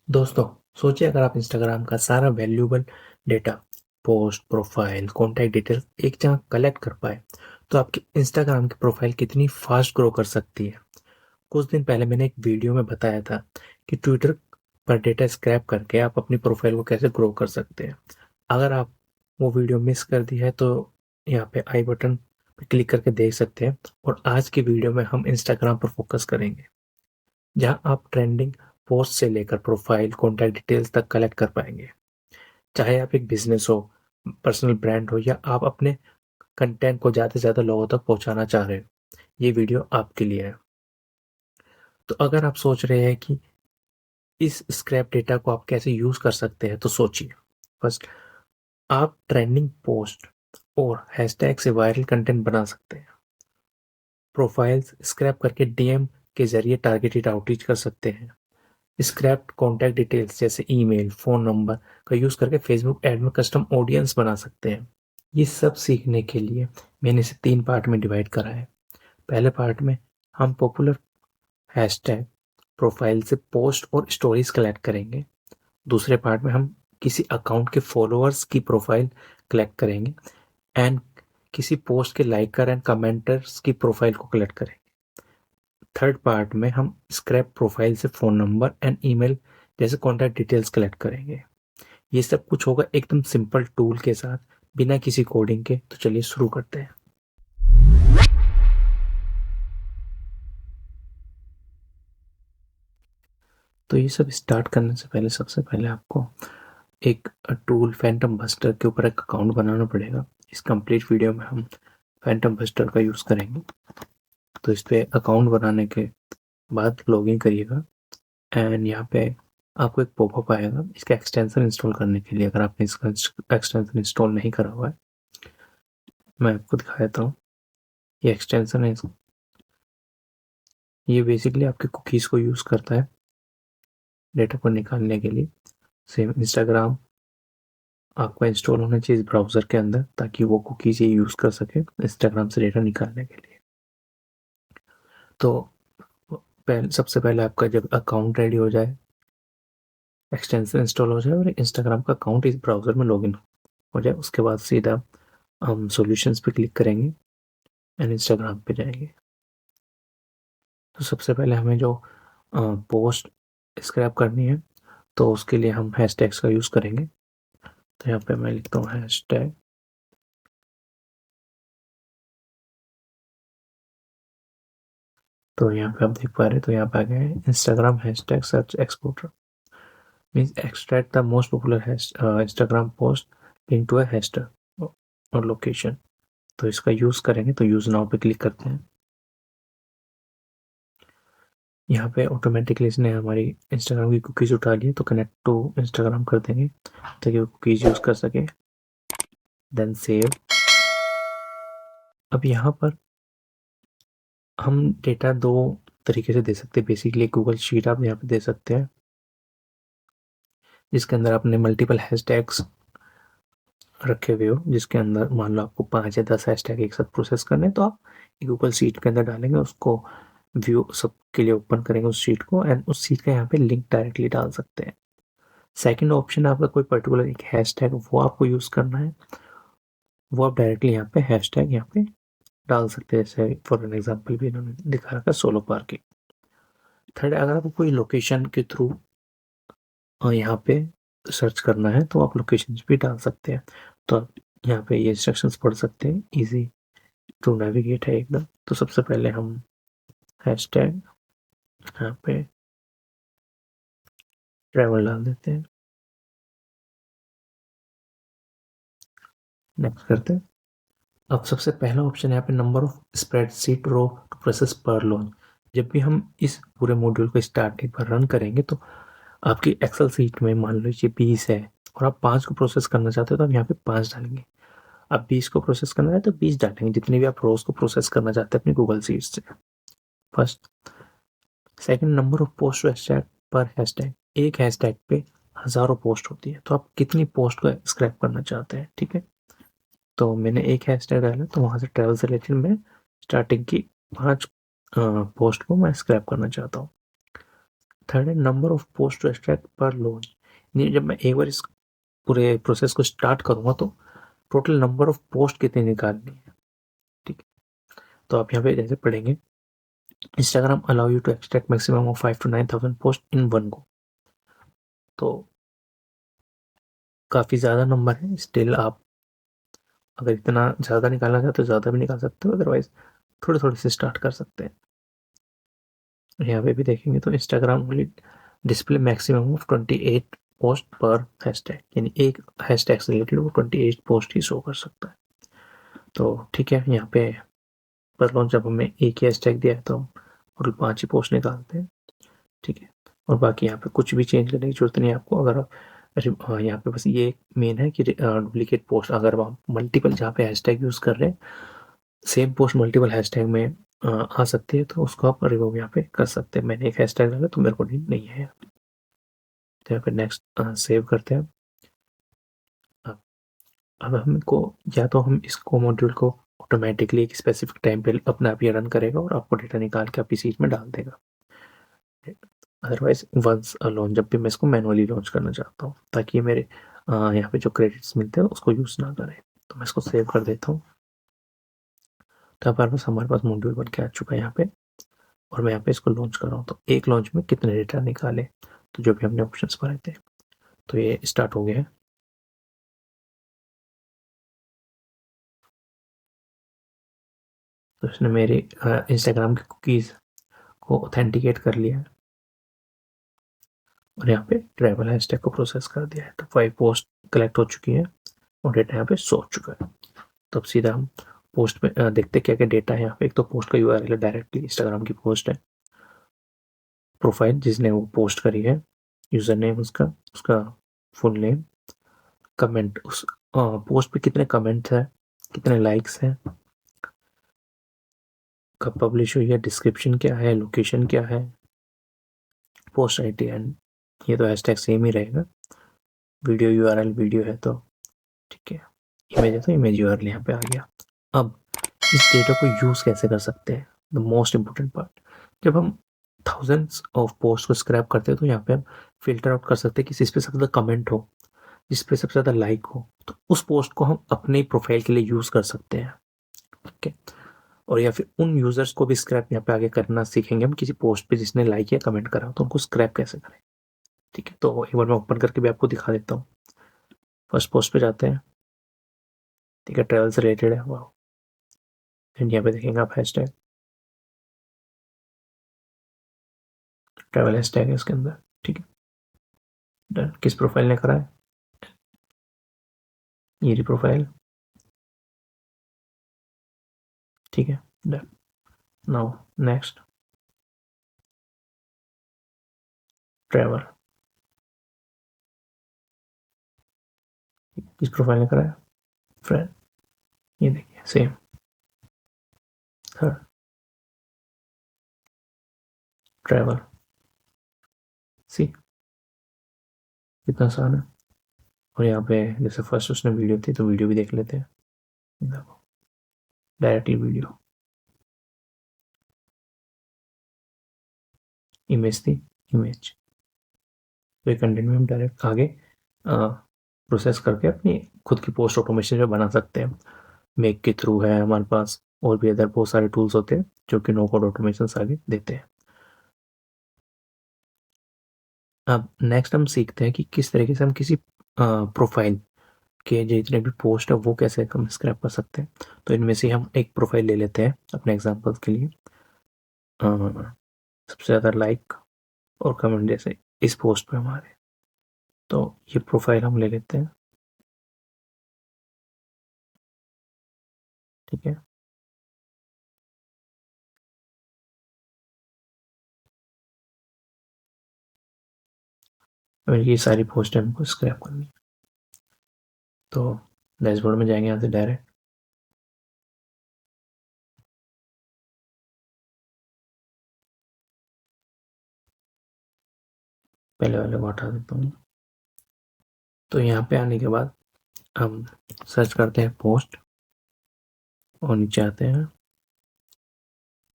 दोस्तों, सोचिए अगर आप इंस्टाग्राम का सारा valuable data, post, profile, contact details एक जगह कलेक्ट कर पाए, तो आपकी इंस्टाग्राम की प्रोफाइल कितनी फास्ट ग्रो कर सकती है। कुछ दिन पहले मैंने एक वीडियो में बताया था कि ट्विटर पर डेटा स्क्रैप करके आप अपनी प्रोफाइल को कैसे ग्रो कर सकते हैं। अगर आप वो वीडियो मिस कर दी है तो यहाँ पे आई बटन पे क्लिक करके देख सकते हैं। और आज की वीडियो में हम इंस्टाग्राम पर फोकस करेंगे, जहाँ आप ट्रेंडिंग पोस्ट से लेकर प्रोफाइल, कॉन्टैक्ट डिटेल्स तक कलेक्ट कर पाएंगे। चाहे आप एक बिजनेस हो, पर्सनल ब्रांड हो, या आप अपने कंटेंट को ज़्यादा से ज़्यादा लोगों तक पहुंचाना चाह रहे हो, ये वीडियो आपके लिए है। तो अगर आप सोच रहे हैं कि इस स्क्रैप डेटा को आप कैसे यूज़ कर सकते हैं, तो सोचिए। फर्स्ट, आप ट्रेंडिंग पोस्ट और हैशटैग से वायरल कंटेंट बना सकते हैं। प्रोफाइल्स स्क्रैप करके डीएम के जरिए टारगेटेड आउटरीच कर सकते हैं। स्क्रैप्ड कॉन्टैक्ट डिटेल्स जैसे ईमेल, फ़ोन नंबर का यूज़ करके फेसबुक ऐड में कस्टम ऑडियंस बना सकते हैं। ये सब सीखने के लिए मैंने इसे 3 पार्ट में डिवाइड करा है। पहले पार्ट में हम पॉपुलर हैशटैग प्रोफाइल से पोस्ट और स्टोरीज कलेक्ट करेंगे। दूसरे पार्ट में हम किसी अकाउंट के फॉलोअर्स की प्रोफाइल कलेक्ट करेंगे एंड किसी पोस्ट के लाइकर एंड कमेंटर्स की प्रोफाइल को कलेक्ट करेंगे। थर्ड पार्ट में हम स्क्रैप प्रोफाइल से फ़ोन नंबर एंड ईमेल जैसे कॉन्टैक्ट डिटेल्स कलेक्ट करेंगे। ये सब कुछ होगा एकदम सिंपल टूल के साथ, बिना किसी कोडिंग के। तो चलिए शुरू करते हैं। तो ये सब स्टार्ट करने से पहले सबसे पहले आपको एक टूल फैंटम बस्टर के ऊपर एक अकाउंट बनाना पड़ेगा। इस कंप्लीट वीडियो में हम फैंटम बस्टर का यूज़ करेंगे। तो इस पे अकाउंट बनाने के बाद लॉगिन करिएगा एंड यहाँ पे आपको एक पॉपअप आएगा इसका एक्सटेंशन इंस्टॉल करने के लिए। अगर आपने इसका एक्सटेंशन इंस्टॉल नहीं करा हुआ है, मैं आपको दिखा देता हूँ। ये एक्सटेंशन है, ये बेसिकली आपके कुकीज़ को यूज़ करता है डेटा को निकालने के लिए। सेम इंस्टाग्राम आपका इंस्टॉल होना चाहिए इस ब्राउज़र के अंदर, ताकि वो कुकीज़ ये यूज़ कर सके इंस्टाग्राम से डेटा निकालने के लिए। तो सबसे पहले आपका जब अकाउंट रेडी हो जाए, एक्सटेंशन इंस्टॉल हो जाए और इंस्टाग्राम का अकाउंट इस ब्राउज़र में लॉगिन हो जाए, उसके बाद सीधा हम सॉल्यूशंस पे क्लिक करेंगे एंड इंस्टाग्राम पे जाएंगे। तो सबसे पहले हमें जो पोस्ट स्क्रैप करनी है, तो उसके लिए हम हैशटैग्स का यूज़ करेंगे। तो यहाँ पे मैं लिखता हूँ हैशटैग, तो यहाँ पे आप देख पा रहे हैं, तो यहाँ पे आ गया है Instagram hashtag search exporter. Means extract the most popular Instagram post into a hashtag और लोकेशन। तो इसका यूज़ करेंगे, तो यूज़ नाउ पे क्लिक करते हैं। यहाँ पे ऑटोमेटिकली इसने हमारी इंस्टाग्राम की कुकीज़ उठा ली है, तो कनेक्ट टू इंस्टाग्राम कर देंगे ताकि वो कुकीज़ यूज़ कर सके। Then save. अब यहाँ पर हम डेटा दो तरीके से दे सकते हैं। बेसिकली गूगल शीट आप यहाँ पे दे सकते हैं, जिसके अंदर आपने मल्टीपल हैशटैग्स रखे हुए हो, जिसके अंदर मान लो आपको 5 या 10 हैशटैग एक साथ प्रोसेस करने हैं, तो आप गूगल शीट के अंदर डालेंगे, उसको व्यू सबके लिए ओपन करेंगे उस शीट को एंड उस शीट का यहाँ पे लिंक डायरेक्टली डाल सकते हैं। सेकंड ऑप्शन आपका कोई पर्टिकुलर एक हैशटैग वो आपको यूज़ करना है, वो आप डायरेक्टली यहाँ पे हैशटैग यहाँ पे डाल सकते हैं। जैसे फॉर एन एग्जाम्पल भी इन्होंने दिखा रखा सोलो पार्किंग। थर्ड, अगर आपको कोई लोकेशन के थ्रू यहाँ पे सर्च करना है, तो आप लोकेशन भी डाल सकते हैं। तो आप यहाँ पे ये इंस्ट्रक्शंस पढ़ सकते हैं, इजी टू नेविगेट है एकदम। तो सबसे पहले हम हैशटैग यहाँ पे ट्रैवल डाल देते हैं, नेक्स्ट करते हैं। अब सबसे पहला ऑप्शन है यहाँ पे number of spreadsheet row to process per launch. जब भी हम इस पूरे मॉड्यूल को स्टार्ट एक बार रन करेंगे, तो आपकी एक्सेल सीट में मान लीजिए 20 है और आप 5 को प्रोसेस करना चाहते हो, तो आप यहाँ पे 5 डालेंगे। आप 20 को प्रोसेस करना है तो 20 डालेंगे, जितनी भी आप रोज को प्रोसेस करना चाहते हैं अपनी गूगल सीट से। First. Second, number of post hashtag पर हैशटैग। एक हैशटैग पे हजारों पोस्ट होती है, तो आप कितनी पोस्ट को स्क्रैप करना चाहते हैं, ठीक है। तो मैंने एक हैशटैग डाला, तो वहां से ट्रैवल से रिलेटेड मैं स्टार्टिंग की 5 पोस्ट को मैं स्क्रैप करना चाहता हूँ। थर्ड है number of post to extract per launch. जब मैं एक बार इस पूरे प्रोसेस को स्टार्ट करूंगा तो टोटल नंबर ऑफ पोस्ट कितनी निकालनी है। ठीक है, तो आप यहाँ पे जैसे पढ़ेंगे Instagram allow you to extract maximum of 5 to 9,000 post in one go. तो काफ़ी ज़्यादा नंबर है, स्टिल आप अगर इतना ज़्यादा निकालना चाहते हो तो ज़्यादा भी निकाल सकते हो, अदरवाइज थोड़े थोड़े से स्टार्ट कर सकते हैं। यहाँ पे भी देखेंगे तो Instagram only display maximum of 28 post पर हैशटैग, यानी एक हैशटैग से रिलेटेड वो 28 पोस्ट ही शो कर सकता है। तो ठीक है, यहाँ पे पर लॉन्च जब हमें एक ही हैशटैग दिया है तो हम टोटल 5 ही पोस्ट निकालते हैं। ठीक है, और बाकी यहाँ पे कुछ भी चेंज करने की जरूरत नहीं है आपको। अगर आप हाँ, यहाँ पे बस ये मेन है कि डुप्लीकेट पोस्ट अगर आप मल्टीपल जहाँ पे हैशटैग यूज़ कर रहे हैं, सेम पोस्ट मल्टीपल हैशटैग में आ सकती है, तो उसको आप रिमूव यहाँ पे कर सकते हैं। मैंने एक हैशटैग डाला तो मेरे को नहीं है। तो यहाँ पे नेक्स्ट सेव करते हैं। अब हमको या तो हम इसको मॉड्यूल को ऑटोमेटिकली एक स्पेसिफिक टाइम पे अपने आप ये रन करेगा और आपको डेटा निकाल के आपकी सीट में डाल देगा। अदरवाइज वंस लॉन्च जब भी मैं इसको मैनुअली लॉन्च करना चाहता हूँ ताकि मेरे यहाँ पे जो क्रेडिट्स मिलते हैं उसको यूज़ ना करें, तो मैं इसको सेव कर देता हूँ। तो हमारे पास मॉड्यूल बन के आ चुका है यहाँ पे, और मैं यहाँ पे इसको लॉन्च कर रहा हूँ। तो एक लॉन्च में कितने डेटा निकाले, तो जो भी हमने ऑप्शंस भरे थे, तो ये स्टार्ट हो गया है। तो इसने मेरी इंस्टाग्राम की कुकीज़ को ऑथेंटिकेट कर लिया है और यहाँ पे ट्रैवल हैशटैग को प्रोसेस कर दिया है। तो 5 पोस्ट कलेक्ट हो चुकी है और डेटा यहाँ पे शो हो चुका है। तो अब सीधा हम पोस्ट में देखते क्या क्या डेटा है यहाँ पे। एक तो पोस्ट का यूआरएल डायरेक्टली इंस्टाग्राम की पोस्ट है, प्रोफाइल जिसने वो पोस्ट करी है, यूज़र नेम उसका, उसका फुल नेम, कमेंट, उस पोस्ट पे कितने कमेंट्स हैं, कितने लाइक्स हैं, कब पब्लिश हुई है, डिस्क्रिप्शन क्या है, लोकेशन क्या है, पोस्ट आईडी, एंड ये तो हैशटैग सेम ही रहेगा। वीडियो यूआरएल वीडियो है तो ठीक है, इमेज है तो इमेज यूआरएल यहाँ पे आ गया। अब इस डेटा को यूज़ कैसे कर सकते हैं, द मोस्ट इम्पोर्टेंट पार्ट। जब हम थाउजेंड्स ऑफ पोस्ट को स्क्रैप करते हैं तो यहाँ पे हम फिल्टर आउट कर सकते हैं कि जिस पे सबसे ज़्यादा कमेंट हो, जिस पे सबसे ज़्यादा लाइक हो, तो उस पोस्ट को हम अपने प्रोफाइल के लिए यूज़ कर सकते हैं। ठीक है, और या फिर उन यूज़र्स को भी स्क्रैप यहाँ पे आगे करना सीखेंगे हम, किसी पोस्ट पे जिसने लाइक या कमेंट करा तो उनको स्क्रैप कैसे करें। ठीक है, तो एक बार मैं ओपन करके भी आपको दिखा देता हूँ। फर्स्ट पोस्ट पे जाते हैं। ठीक है, ट्रैवल से रिलेटेड है, वाह। फिर यहाँ पे देखेंगे आप हैशटैग, ट्रैवल हैशटैग है इसके अंदर। ठीक है, डन। किस प्रोफाइल ने करा है, ये रही प्रोफाइल। ठीक है, डन। नाउ नेक्स्ट, ट्रैवल, किस प्रोफाइल ने करा है, फ्रेंड। ये देखिए सेम। थर्ड, ट्रैवल, सी कितना आसान है। और यहाँ पे जैसे फर्स्ट उसने वीडियो थी तो वीडियो भी देख लेते हैं। देखो डायरेक्टली वीडियो, इमेज थी, इमेज। तो ये कंटेंट में हम डायरेक्ट आगे प्रोसेस करके अपनी खुद की पोस्ट ऑटोमेशन में बना सकते हैं। मेक के थ्रू है हमारे पास, और भी अदर बहुत सारे टूल्स होते हैं जो कि नो कोड ऑटोमेशन आगे देते हैं। अब नेक्स्ट हम सीखते हैं कि किस तरीके से हम किसी प्रोफाइल के जितने भी पोस्ट है वो कैसे हम स्क्रैप कर सकते हैं। तो इनमें से हम एक प्रोफाइल ले लेते हैं अपने एग्जांपल्स के लिए। सबसे ज़्यादा लाइक और कमेंट जैसे इस पोस्ट पे हमारे, तो ये प्रोफाइल हम ले लेते हैं। ठीक है, और ये सारी पोस्ट हमको स्क्रैप करनी है। तो डैशबोर्ड में जाएंगे यहाँ से डायरेक्ट, पहले वाले को हटा देता हूँ। तो यहाँ पे आने के बाद हम सर्च करते हैं पोस्ट और नीचे आते हैं।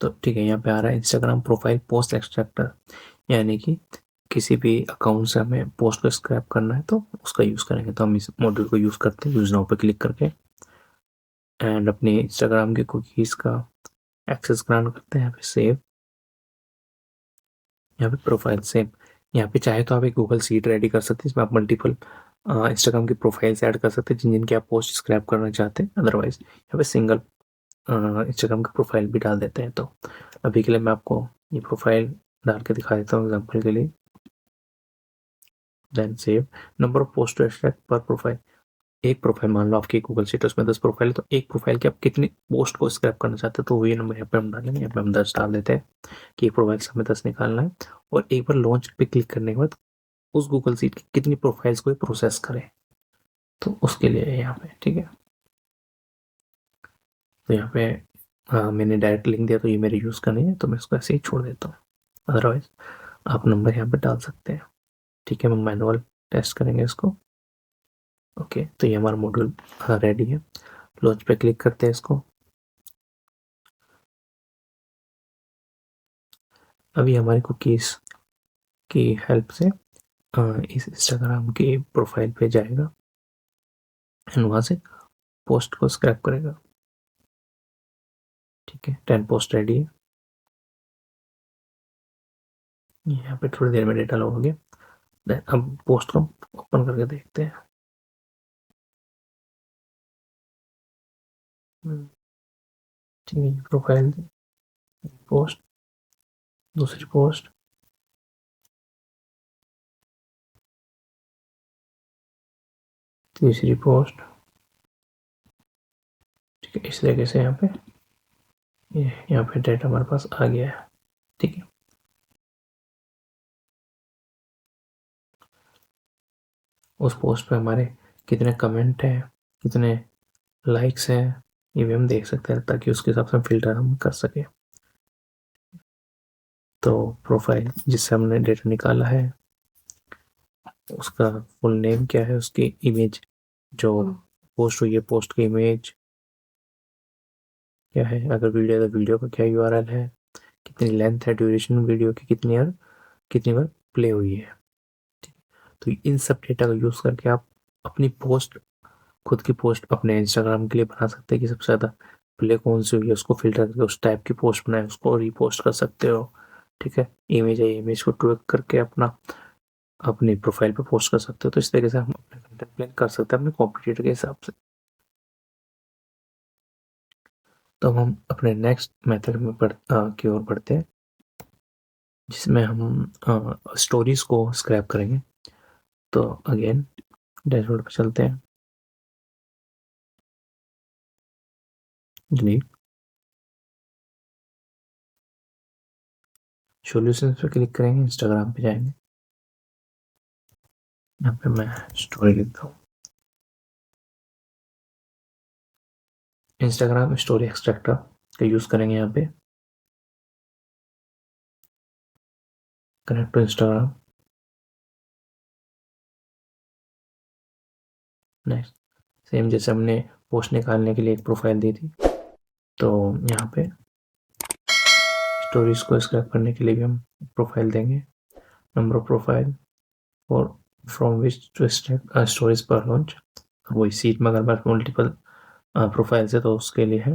तो ठीक है, यहाँ पे आ रहा है इंस्टाग्राम प्रोफाइल पोस्ट एक्सट्रैक्टर, यानी कि किसी भी अकाउंट से हमें पोस्ट को स्क्रैप करना है तो उसका यूज़ करेंगे। तो हम इस मॉड्यूल को यूज़ करते हैं, यूज़ नाउ पे क्लिक करके, एंड अपनी इंस्टाग्राम के कुकीज़ का एक्सेस ग्रांट करते हैं। यहाँ पे सेव, यहाँ पे प्रोफाइल सेम। यहाँ पे चाहे तो आप एक गूगल शीट रेडी कर सकते हैं, इसमें आप मल्टीपल इंस्टाग्राम की प्रोफाइल्स ऐड कर सकते हैं जिनकी आप पोस्ट स्क्रैप करना चाहते हैं। अदरवाइज यहाँ पे सिंगल इंस्टाग्राम की प्रोफाइल भी डाल देते हैं। तो अभी के लिए मैं आपको ये प्रोफाइल डाल के दिखा देता हूँ एग्जाम्पल के लिए। Then save. Number of post to extract per profile, एक प्रोफाइल मान लो आपकी गूगल शीट, उसमें 10 प्रोफाइल है, तो एक प्रोफाइल की आप कितनी पोस्ट को स्क्रैप करना चाहते हैं तो वही नंबर यहाँ पे हम डालेंगे। यहाँ पे हम 10 डाल देते हैं कि एक प्रोफाइल से हमें 10 निकालना है। और एक बार लॉन्च पे क्लिक करने के बाद उस गूगल शीट की कितनी प्रोफाइल्स को प्रोसेस करें, तो उसके लिए यहाँ पे ठीक है। तो यहाँ पे मैंने डायरेक्ट लिंक दिया तो ये मेरे यूज़ का नहीं है, तो मैं इसको ऐसे ही छोड़ देता हूँ। अदरवाइज आप नंबर यहाँ पे डाल सकते हैं। ठीक है, हम मैनुअल टेस्ट करेंगे इसको। ओके, तो ये हमारा मॉड्यूल रेडी है। लॉन्च पे क्लिक करते हैं इसको। अभी हमारी कुकीज़ की हेल्प से इस इंस्टाग्राम की प्रोफाइल पे जाएगा एंड वहाँ से पोस्ट को स्क्रैप करेगा। ठीक है, 10 पोस्ट रेडी है। यहाँ पे थोड़ी देर में डेटा लोड हो गया। अब पोस्ट को ओपन करके देखते हैं। ठीक है, प्रोफाइल, पोस्ट, दूसरी पोस्ट, तीसरी पोस्ट। ठीक है, इस तरीके से यहाँ पे यहाँ पे डेटा हमारे पास आ गया है। ठीक है, उस पोस्ट पे हमारे कितने कमेंट हैं, कितने लाइक्स हैं, ये भी हम देख सकते हैं ताकि उसके हिसाब से फिल्टर हम कर सके। तो प्रोफाइल जिससे हमने डेटा निकाला है उसका फुल नेम क्या है, उसकी इमेज जो पोस्ट हुई है, पोस्ट की इमेज क्या है, अगर वीडियो है तो वीडियो का क्या यूआरएल है, कितनी लेंथ है, ड्यूरेशन वीडियो की कितनी बार प्ले हुई है। तो इन सब डेटा का यूज़ करके आप अपनी पोस्ट, खुद की पोस्ट अपने इंस्टाग्राम के लिए बना सकते हैं कि सबसे ज़्यादा प्ले कौन सी हुई है, उसको फिल्टर करके उस टाइप की पोस्ट बनाए, उसको रीपोस्ट कर सकते हो। ठीक है, इमेज है, इमेज को ट्विक करके अपनी प्रोफाइल पे पोस्ट कर सकते हो। तो इस तरीके से हम अपने कंटेंट प्लान कर सकते हैं अपने कॉम्पिटिटर के हिसाब से। तो हम अपने नेक्स्ट मेथड में की ओर बढ़ते हैं जिसमें हम स्टोरीज को स्क्रैप करेंगे। तो अगेन डैशबोर्ड पे चलते हैं, डिलीट, सॉल्यूशंस पे क्लिक करेंगे, इंस्टाग्राम पे जाएंगे, यहाँ पे मैं स्टोरी लिखता हूँ, इंस्टाग्राम स्टोरी एक्सट्रैक्टर का यूज़ करेंगे। यहाँ पे connect to Instagram, next. Same जैसे हमने पोस्ट निकालने के लिए एक प्रोफाइल दी थी, तो यहाँ पे स्टोरीज को स्क्रैप करने के लिए भी हम प्रोफाइल देंगे, नंबर ऑफ प्रोफाइल और from which to extract stories per launch. वही सीट में अगर बात मल्टीपल प्रोफाइल है तो उसके लिए है,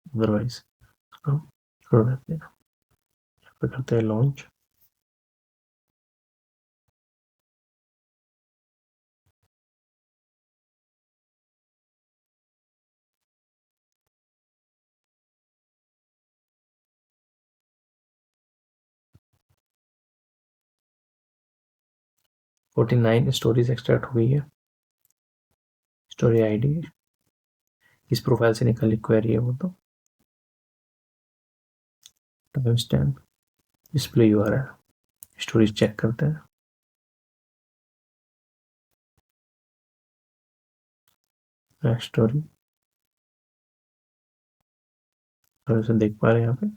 अदरवाइज हम छोड़ देते हैं। करते हैं लॉन्च। फोर्टी 49 स्टोरीज एक्सट्रैक्ट हुई है। स्टोरी आईडी इस प्रोफाइल से निकली क्वेरी है वो, तो time stamp, display URL, storage check करते हैं। नेक्स्ट स्टोरी, और इसे देख पा रहे हैं यहाँ पे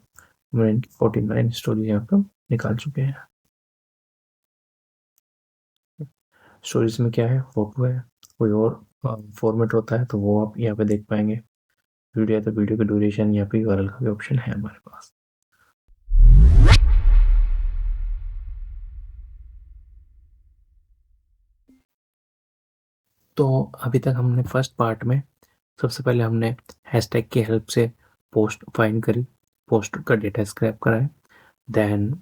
मैंने इनकी 49 स्टोरीज यहाँ पे निकाल चुके हैं। स्टोरीज में क्या है, फोटो है, कोई और फॉर्मेट होता है तो वो आप यहाँ पे देख पाएंगे। वीडियो है तो वीडियो की ड्यूरेशन, यहाँ पे यूआरएल का भी ऑप्शन है हमारे पास। तो अभी तक हमने फर्स्ट पार्ट में सबसे पहले हमने हैशटैग की हेल्प से पोस्ट फाइंड करी, पोस्ट का डेटा स्क्रैप करा है। देन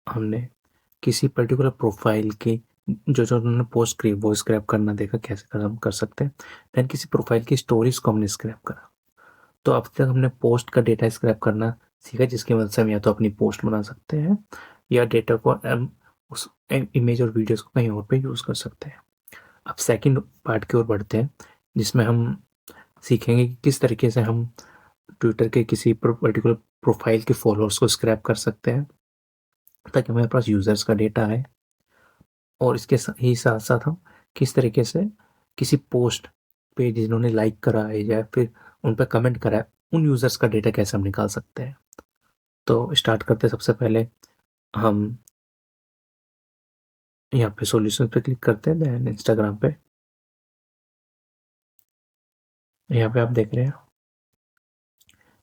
हमने किसी पर्टिकुलर प्रोफाइल की जो जो उन्होंने पोस्ट करी वो स्क्रैप करना देखा कैसे हम कर सकते हैं। देन किसी प्रोफाइल की स्टोरीज को हमने स्क्रैप करा। तो अब तक हमने पोस्ट का डेटा स्क्रैप करना सीखा, जिसकी मदद से हम या तो अपनी पोस्ट बना सकते हैं या डेटा को हम उस इमेज और वीडियोस को कहीं और पे यूज़ कर सकते हैं। अब सेकंड पार्ट की ओर बढ़ते हैं, जिसमें हम सीखेंगे कि किस तरीके से हम ट्विटर के किसी पर्टिकुलर प्रोफाइल के फॉलोअर्स को स्क्रैप कर सकते हैं ताकि हमारे पास यूज़र्स का डेटा आए, और इसके ही साथ साथ हम किस तरीके से किसी पोस्ट पे जिन्होंने लाइक करा है या फिर उन पर कमेंट करा है उन यूज़र्स का डेटा कैसे हम निकाल सकते हैं। तो स्टार्ट करते हैं। सबसे पहले हम यहाँ पे सॉल्यूशन पे क्लिक करते हैं, देन इंस्टाग्राम पे। यहाँ पे आप देख रहे हैं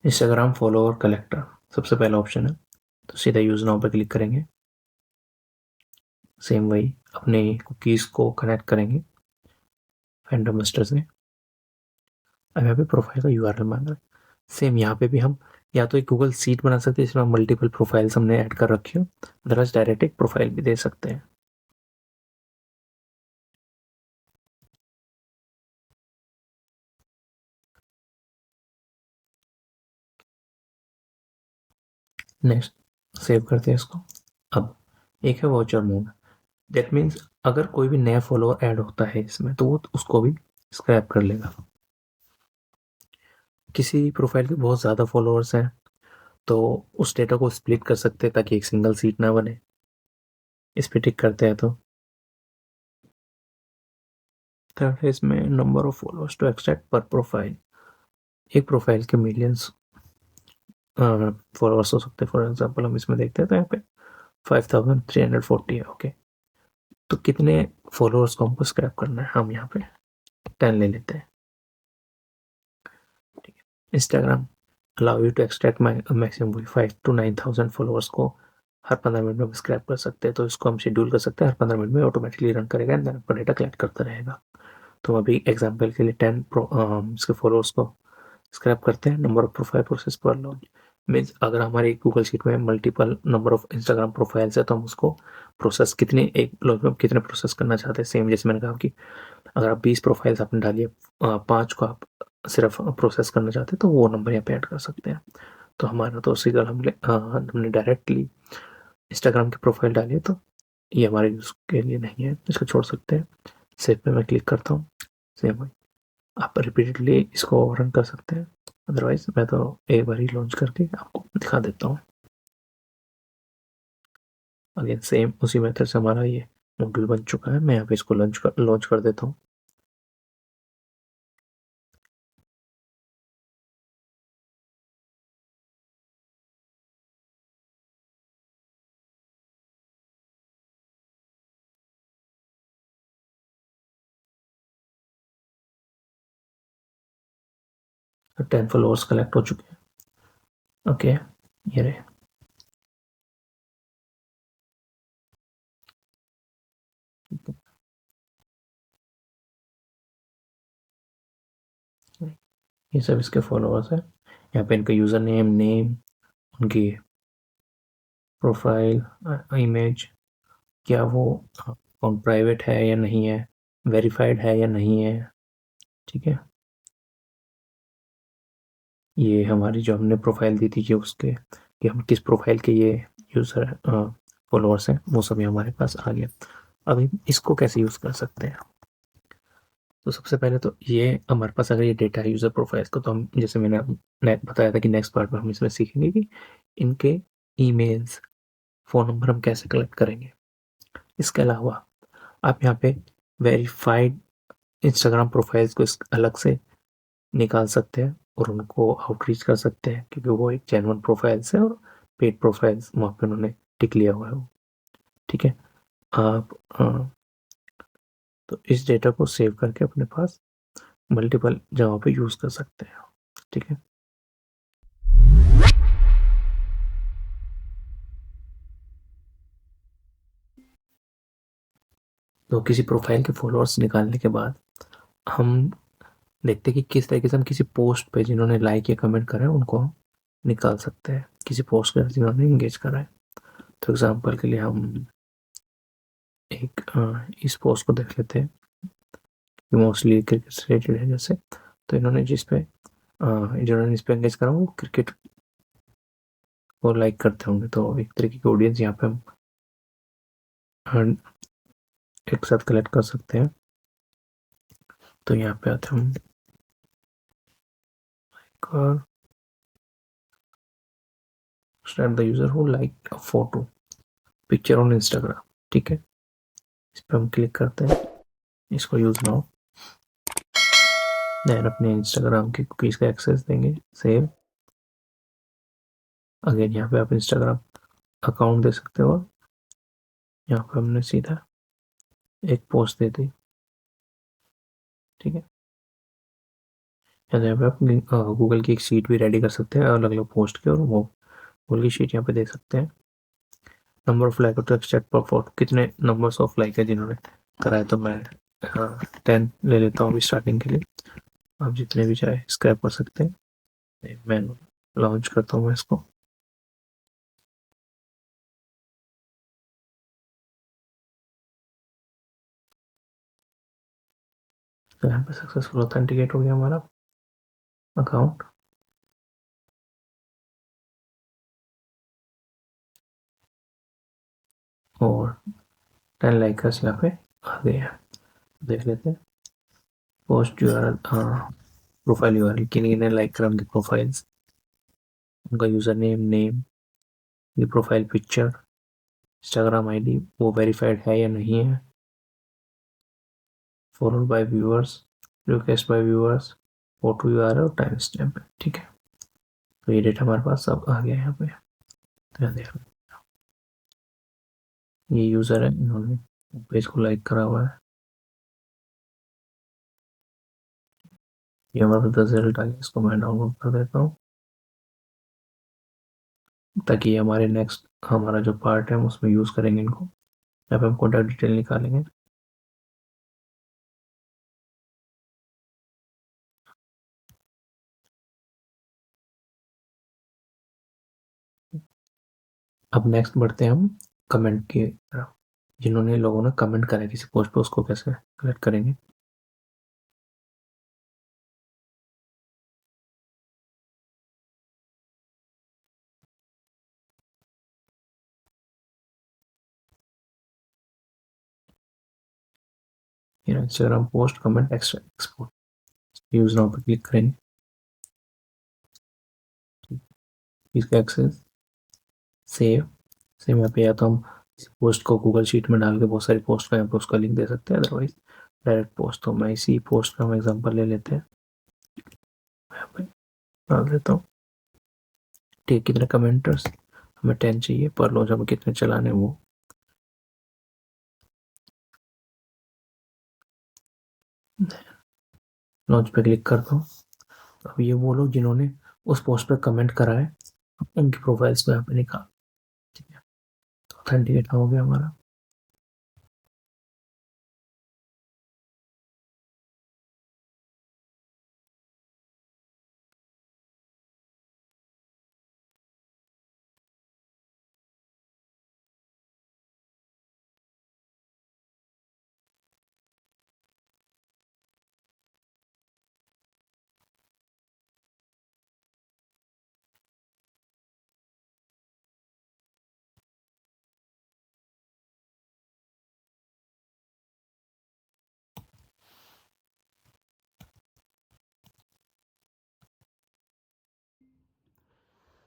इंस्टाग्राम फॉलोअर कलेक्टर सबसे पहला ऑप्शन है, तो सीधा यूज़ नाउ पे क्लिक करेंगे। सेम वही अपने कुकीज़ को कनेक्ट करेंगे फैंडम मास्टर से। अब यहाँ पे प्रोफाइल का यूआरएल मांग रहा है। सेम यहाँ पे भी हम या तो एक गूगल सीट बना सकते हैं जिसमें मल्टीपल प्रोफाइल्स हमने ऐड कर रखी हो, अदरवाइज डायरेक्ट एक प्रोफाइल भी दे सकते हैं। नेक्स्ट सेव करते हैं इसको। अब एक है वाचर मोड, दैट मीन्स अगर कोई भी नया फॉलोअर ऐड होता है इसमें तो वो उसको भी स्क्रैप कर लेगा। किसी प्रोफाइल के बहुत ज़्यादा फॉलोअर्स हैं तो उस डेटा को स्प्लिट कर सकते हैं ताकि एक सिंगल सीट ना बने। इस पे टिक करते हैं तो थर्ड है इसमें number of followers to extract per profile. एक प्रोफाइल के मिलियंस फॉलोअर्स हो सकते हैं। फॉर एग्जांपल हम इसमें देखते हैं तो यहाँ पे 5340 है। ओके, तो कितने फॉलोअर्स को हमको स्क्रैप करना है, हम यहाँ पे 10 ले लेते हैं। Instagram allow you to extract maximum 5 to 9,000 followers को हर 15 मिनट में स्क्रैप कर सकते हैं। तो इसको हम शेड्यूल कर सकते हैं, हर 15 मिनट में ऑटोमेटिकली रन करेगा एंड आपका डेटा कलेक्ट करता रहेगा। तो अभी एग्जाम्पल के लिए 10 इसके फॉलोअर्स को स्क्रैप करते हैं। Number of profile process per launch means अगर हमारे गूगल शीट में multiple number of Instagram profiles है तो हम उसको प्रोसेस कितने एक लॉन्च में कितने प्रोसेस करना चाहते हैं। सेम जैसे मैंने कहा कि अगर आप 20 प्रोफाइल्स आपने डाली है, 5 को आप सिर्फ प्रोसेस करना चाहते हैं तो वो नंबर यहाँ पे ऐड कर सकते हैं। तो हमारा तो सिंगल हमने डायरेक्टली इंस्टाग्राम की प्रोफाइल डाली है तो ये हमारे यूज़ के लिए नहीं है, इसको छोड़ सकते हैं। सेव पे मैं क्लिक करता हूँ। सेम वही आप रिपीटेडली इसको रन कर सकते हैं, अदरवाइज मैं तो एक बार ही लॉन्च करके आपको दिखा देता हूँ। अगेन सेम उसी मेथड से हमारा ये मॉड्यूल बन चुका है। मैं यहाँ पे इसको लॉन्च कर देता हूँ। तो 10 फॉलोअर्स कलेक्ट हो चुके हैं। ओके, ये रहे। ये सब इसके फॉलोअर्स है। यहाँ पे इनका यूज़र नेम, उनकी प्रोफाइल, इमेज, क्या वो अकाउंट प्राइवेट है या नहीं है, वेरीफाइड है या नहीं है। ठीक है, ये हमारी जो हमने प्रोफाइल दी थी कि उसके कि हम किस प्रोफाइल के ये यूज़र फॉलोअर्स हैं वो सभी हमारे पास आ गया। अभी इसको कैसे यूज़ कर सकते हैं, तो सबसे पहले तो ये हमारे पास अगर ये डेटा है यूज़र प्रोफाइल्स को तो हम जैसे मैंने बताया था कि नेक्स्ट पार्ट में हम इसमें सीखेंगे कि इनके ईमेल्स, फ़ोन नंबर हम कैसे कलेक्ट करेंगे। इसके अलावा आप यहाँ पे वेरीफाइड इंस्टाग्राम प्रोफाइल्स को अलग से निकाल सकते हैं और उनको आउटरीच कर सकते हैं क्योंकि वो एक जेन्युइन प्रोफाइल्स है और पेड प्रोफाइल्स वहाँ पे उन्होंने टिक लिया हुआ है वो। ठीक है, आप तो इस डेटा को सेव करके अपने पास मल्टीपल जगहों पे यूज़ कर सकते हैं। ठीक है, तो किसी प्रोफाइल के फॉलोअर्स निकालने के बाद हम देखते हैं कि किस तरीके से हम किसी पोस्ट पे जिन्होंने लाइक या कमेंट करा है उनको हम निकाल सकते हैं, किसी पोस्ट पे जिन्होंने एंगेज करा है। तो एग्जांपल के लिए हम एक इस पोस्ट को देख लेते हैं, मोस्टली क्रिकेट से रिलेटेड है जैसे। तो इन्होंने जिन्होंने इस पे एंगेज करा वो क्रिकेट को लाइक करते होंगे, तो एक तरीके की ऑडियंस यहाँ पे हम एक साथ कलेक्ट कर सकते हैं। तो यहाँ पे आते हैं हम और the user who like a photo picture on Instagram. ठीक है, इस पर हम क्लिक करते हैं, इसको यूज नाउ। देन अपने इंस्टाग्राम की कुकीज का एक्सेस देंगे, सेव। अगेन यहाँ पे आप इंस्टाग्राम अकाउंट दे सकते हो। यहाँ पे हमने सीधा एक पोस्ट दे दी। ठीक है, यहाँ पे आप गूगल की एक शीट भी रेडी कर सकते हैं अलग अलग पोस्ट के, और वो गूगल की शीट यहाँ पे देख सकते हैं। नंबर ऑफ लाइक और चेक पर फोटो, कितने नंबर्स ऑफ लाइक है जिन्होंने करा है। तो मैं 10 ले लेता हूँ अभी स्टार्टिंग के लिए। आप जितने भी चाहे स्क्रैप कर सकते हैं। मैं लॉन्च करता हूँ इसको। तो यहाँ पे सक्सेसफुल ऑथेंटिकेट हो गया हमारा अकाउंट। और 10 लाइकर्स यहाँ पे आ गए हैं। देख लेते हैं पोस्ट यूआरएल, हाँ प्रोफाइल यूआरएल, किन किन ने लाइक करा उनकी प्रोफाइल्स, उनका यूजर नेम, ये प्रोफाइल पिक्चर, इंस्टाग्राम आईडी वो वेरीफाइड है या नहीं है, followed by viewers, request bye viewers, photo URL और टाइम स्टैम्प। ठीक है, तो ये डेटा हमारे पास सब आ गया यहाँ पे। तो देख ये यूजर है, इन्होंने पेज को लाइक करा हुआ है। ये हमारे पास रिजल्ट आ गया, इसको मैं डाउनलोड कर देता हूँ ताकि हमारे नेक्स्ट हमारा जो पार्ट है उसमें यूज करेंगे इनको। यहाँ पे हम कॉन्टैक्ट डिटेल निकालेंगे। अब नेक्स्ट बढ़ते हैं हम कमेंट की तरफ। जिन्होंने लोगों ने कमेंट करा है किसी पोस्ट पे उसको कैसे कलेक्ट करेंगे। Instagram post comment export, use now पे क्लिक करेंगे। इसका एक्सेस सेव सेव यहाँ पे, या तो हम इस पोस्ट को गूगल शीट में डाल के बहुत सारी पोस्ट का यहाँ पे उसका लिंक दे सकते हैं, अदरवाइज डायरेक्ट पोस्ट। तो मैं इसी पोस्ट का हम एग्जांपल ले लेते हैं, यहाँ पे डाल देता हूँ। ठीक, कितने कमेंटर्स हमें 10 चाहिए, पर रोज हमें कितने चलाने वो। लॉन्च पे क्लिक करता हूँ। अब ये वो लोग जिन्होंने उस पोस्ट पर कमेंट करा है उनकी प्रोफाइल्स को यहाँ पे निकाल। ठीक है, तो ऑथेंटिकेट हो गया हमारा।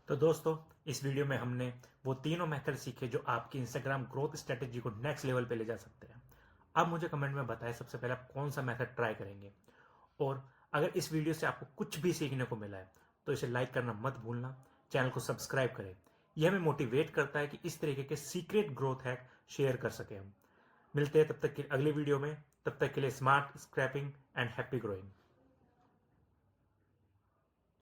तो दोस्तों, इस वीडियो में हमने वो तीनों मेथड सीखे जो आपकी इंस्टाग्राम ग्रोथ स्ट्रेटेजी को नेक्स्ट लेवल पे ले जा सकते हैं। अब मुझे कमेंट में बताएं सबसे पहले आप कौन सा मेथड ट्राई करेंगे। और अगर इस वीडियो से आपको कुछ भी सीखने को मिला है तो इसे लाइक करना मत भूलना, चैनल को सब्सक्राइब करें। यह हमें मोटिवेट करता है कि इस तरीके के सीक्रेट ग्रोथ हैक शेयर कर सके हम। मिलते हैं तब तक के अगली वीडियो में। तब तक के लिए smart scraping and happy growing.